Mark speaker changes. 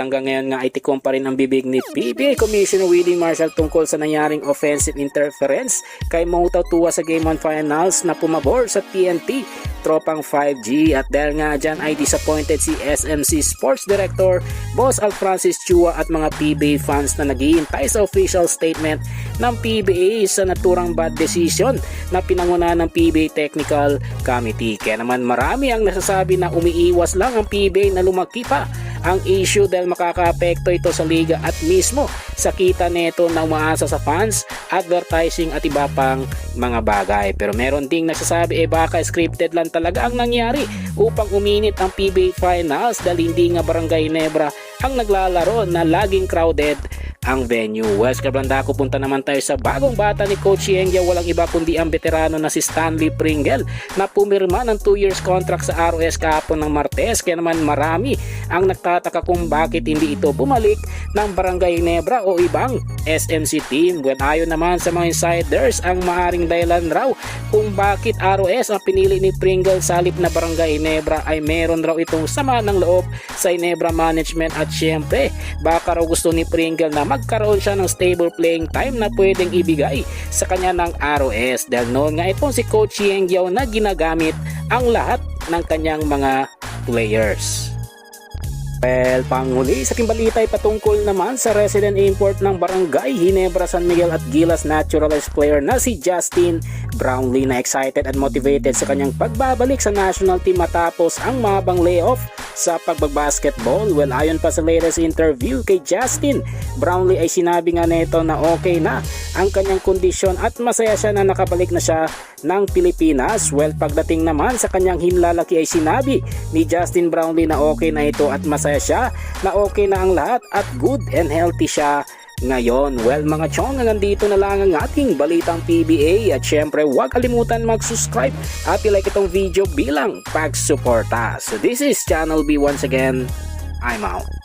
Speaker 1: Hanggang ngayon nga ay tikom pa rin ang bibig ni PBA Commissioner Willie Marshall tungkol sa nangyaring offensive interference kay Mota Tua sa Game 1 Finals na pumabor sa TNT tropang 5G. At dahil nga dyan ay disappointed si SMC Sports Director Boss Alfrancis Chua at mga PBA fans na naghihintay sa official statement ng PBA sa naturang bad decision na pinanguna ng PBA Technical Committee. Kaya naman marami ang nasasabi na umiiwas lang ang PBA na lumaki pa ang issue dahil makakaapekto ito sa liga at mismo sa kita neto na umaasa sa fans, advertising at iba pang mga bagay. Pero meron ding nagsasabi baka scripted lang talaga ang nangyari upang uminit ang PBA Finals dahil hindi nga Barangay Ginebra ang naglalaro na laging crowded ang venue. West Cabrandako, punta naman tayo sa bagong bata ni Coach Yengia. Walang iba kundi ang veterano na si Stanley Pringle na pumirma ng 2 years contract sa ROS kahapon ng Martes. Kaya naman marami ang nagtataka kung bakit hindi ito bumalik ng Barangay Ginebra o ibang SMC team. Well, ayon naman sa mga insiders, ang maaring dahilan raw kung bakit ROS ang pinili ni Pringle sa halip na Barangay Ginebra ay meron raw itong sama ng loob sa Ginebra management at syempre baka raw gusto ni Pringle na magkaroon siya ng stable playing time na pwedeng ibigay sa kanya ng ROS dahil noon nga itong si Coach Yengiao na ginagamit ang lahat ng kanyang mga players. Well, panghuli sa timbalita ay patungkol naman sa resident import ng Barangay Ginebra, San Miguel at Gilas naturalized player na si Justin Brownlee na excited at motivated sa kanyang pagbabalik sa national team matapos ang mahabang layoff sa pagbabasketball. Well, ayon pa sa latest interview kay Justin Brownlee ay sinabi nga nito na okay na ang kanyang kondisyon at masaya siya na nakabalik na siya ng Pilipinas. Well, pagdating naman sa kanyang hinlalaki ay sinabi ni Justin Brownlee na okay na ito at masaya siya na okay na ang lahat at good and healthy siya ngayon. Well mga chong, nandito na lang ang ating balitang PBA at syempre huwag kalimutan mag-subscribe at i-like itong video bilang pagsuporta. So this is Channel B once again. I'm out.